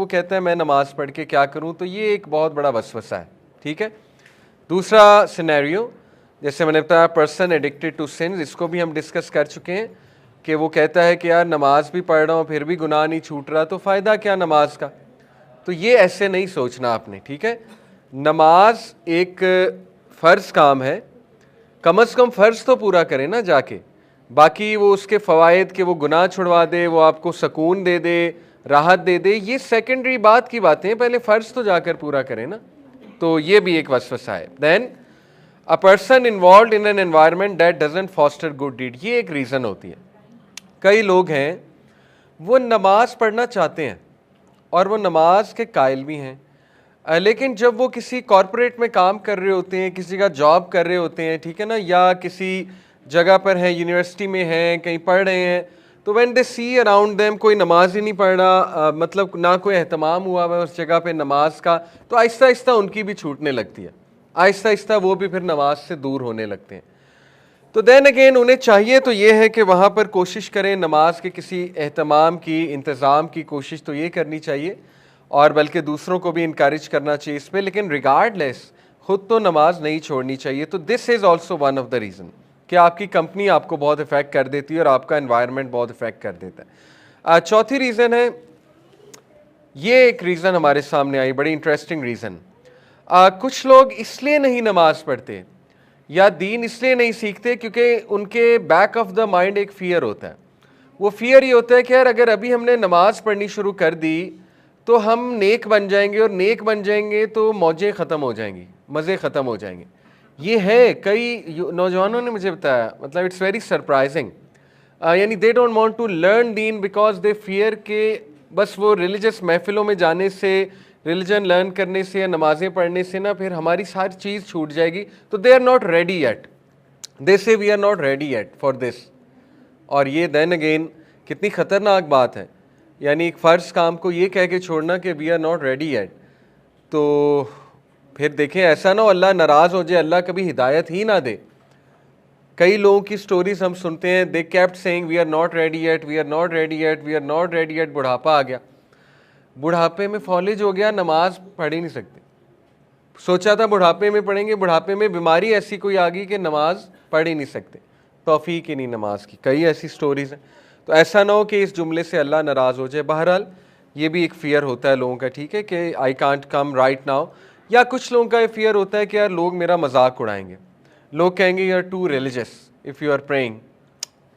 وہ کہتا ہے میں نماز پڑھ کے کیا کروں, تو یہ ایک بہت بڑا وسوسہ ہے, ٹھیک ہے. دوسرا سینیریو جیسے میں نے بتایا پرسن ایڈکٹیڈ ٹو سنز, اس کو بھی ہم ڈسکس کر چکے ہیں کہ وہ کہتا ہے کہ یار نماز بھی پڑھ رہا ہوں پھر بھی گناہ نہیں چھوٹ رہا, تو فائدہ کیا نماز کا. تو یہ ایسے نہیں سوچنا آپ نے, ٹھیک ہے. نماز ایک فرض کام ہے, کم از کم فرض تو پورا کریں نا جا کے, باقی وہ اس کے فوائد کہ وہ گناہ چھڑوا دے, وہ آپ کو سکون دے دے, راحت دے دے, یہ سیکنڈری بات کی باتیں ہیں, پہلے فرض تو جا کر پورا کریں نا. تو یہ بھی ایک وسوسہ ہے. دین a person involved in an environment that doesn't foster good deed, یہ ایک ریزن ہوتی ہے. کئی لوگ ہیں وہ نماز پڑھنا چاہتے ہیں اور وہ نماز کے قائل بھی ہیں, لیکن جب وہ کسی کارپوریٹ میں کام کر رہے ہوتے ہیں, کسی کا جاب کر رہے ہوتے ہیں, ٹھیک ہے نا, یا کسی جگہ پر ہیں, یونیورسٹی میں ہیں, کہیں پڑھ رہے ہیں, تو when they see around them کوئی نماز ہی نہیں پڑھ رہا, مطلب نہ کوئی اہتمام ہوا ہے اس جگہ پہ نماز کا, تو آہستہ آہستہ ان کی بھی چھوٹنے لگتی ہے, آہستہ آہستہ وہ بھی پھر نماز سے دور ہونے لگتے ہیں. تو دین اگین انہیں چاہیے تو یہ ہے کہ وہاں پر کوشش کریں, نماز کے کسی اہتمام کی, انتظام کی کوشش تو یہ کرنی چاہیے, اور بلکہ دوسروں کو بھی انکریج کرنا چاہیے اس پہ, لیکن ریگارڈ لیس خود تو نماز نہیں چھوڑنی چاہیے. تو this is also one of the reason کہ آپ کی کمپنی آپ کو بہت افیکٹ کر دیتی ہے اور آپ کا انوائرمنٹ بہت افیکٹ کر دیتا ہے. چوتھی ریزن ہے, یہ ایک ریزن ہمارے سامنے آئی, بڑی انٹرسٹنگ ریزن. کچھ لوگ اس لیے نہیں نماز پڑھتے یا دین اس لیے نہیں سیکھتے کیونکہ ان کے بیک آف دا مائنڈ ایک فیئر ہوتا ہے. وہ فیئر یہ ہوتا ہے کہ یار اگر ابھی ہم نے نماز پڑھنی شروع کر دی تو ہم نیک بن جائیں گے, اور نیک بن جائیں گے تو موجیں ختم ہو جائیں گی, مزے ختم ہو جائیں گے. یہ ہے, کئی نوجوانوں نے مجھے بتایا, مطلب اٹس ویری سرپرائزنگ, یعنی they don't want to learn then because they fear کہ بس وہ ریلیجس محفلوں میں جانے سے, ریلیجن لرن کرنے سے یا نمازیں پڑھنے سے نا پھر ہماری ساری چیز چھوٹ جائے گی. تو they are not ready yet, they say we are not ready yet for this. اور یہ دین اگین کتنی خطرناک بات ہے, یعنی ایک فرض کام کو یہ کہہ کے چھوڑنا کہ we are not ready yet. تو پھر دیکھیں ایسا نہ ہو اللہ ناراض ہو جائے, اللہ کبھی ہدایت ہی نہ دے. کئی لوگوں کی سٹوریز ہم سنتے ہیں, they kept saying we are not ready yet, we are not ready yet, we are not ready yet. بڑھاپا آ گیا, بڑھاپے میں فالج ہو گیا, نماز پڑھ ہی نہیں سکتے. سوچا تھا بڑھاپے میں پڑھیں گے, بڑھاپے میں بیماری ایسی کوئی آ گئی کہ نماز پڑھ ہی نہیں سکتے, توفیق ہی نہیں نماز کی. کئی ایسی سٹوریز ہیں. تو ایسا نہ ہو کہ اس جملے سے اللہ ناراض ہو جائے. بہرحال یہ بھی ایک فیئر ہوتا ہے لوگوں کا, ٹھیک ہے, کہ I can't come right now. یا کچھ لوگوں کا یہ فیئر ہوتا ہے کہ یار لوگ میرا مذاق اڑائیں گے, لوگ کہیں گے you are too religious if you are praying.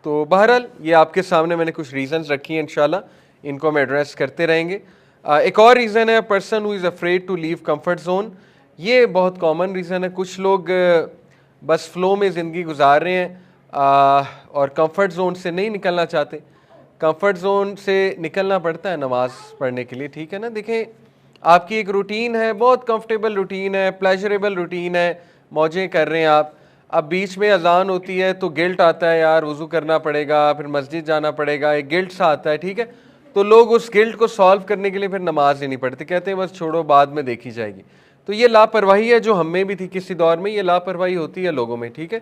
تو بہرحال یہ آپ کے سامنے میں نے کچھ ریزنز رکھی ہیں, انشاءاللہ ان کو ہم ایڈریس کرتے رہیں گے. ایک اور ریزن ہے person who is afraid to leave comfort zone. یہ بہت کامن ریزن ہے. کچھ لوگ بس فلو میں زندگی گزار رہے ہیں اور کمفرٹ زون سے نہیں نکلنا چاہتے. کمفرٹ زون سے نکلنا پڑتا ہے نماز پڑھنے کے لیے, ٹھیک ہے نا. دیکھیں آپ کی ایک روٹین ہے, بہت کمفرٹیبل روٹین ہے, پلیجریبل روٹین ہے, موجیں کر رہے ہیں آپ. اب بیچ میں اذان ہوتی ہے تو گلٹ آتا ہے, یار وضو کرنا پڑے گا, پھر مسجد جانا پڑے گا, ایک گلٹ سا آتا ہے, ٹھیک ہے. تو لوگ اس گلٹ کو سالو کرنے کے لیے پھر نماز ہی نہیں پڑھتے, کہتے ہیں بس چھوڑو بعد میں دیکھی جائے گی. تو یہ لاپرواہی ہے جو ہم میں بھی تھی کسی دور میں, یہ لاپرواہی ہوتی ہے لوگوں میں, ٹھیک ہے.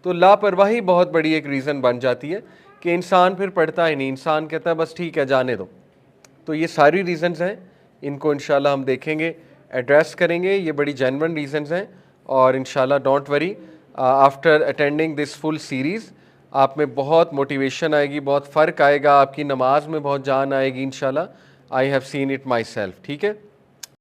تو لاپرواہی بہت بڑی ایک ریزن بن جاتی ہے کہ انسان پھر پڑھتا ہی نہیں, انسان کہتا ہے بس ٹھیک ہے جانے دو. تو یہ ساری ریزنز ہیں, ان کو انشاءاللہ ہم دیکھیں گے, ایڈریس کریں گے. یہ بڑی جینون ریزنز ہیں, اور انشاءاللہ don't worry, after attending this full series آپ میں بہت موٹیویشن آئے گی, بہت فرق آئے گا, آپ کی نماز میں بہت جان آئے گی انشاءاللہ. I have seen it my self, ٹھیک ہے.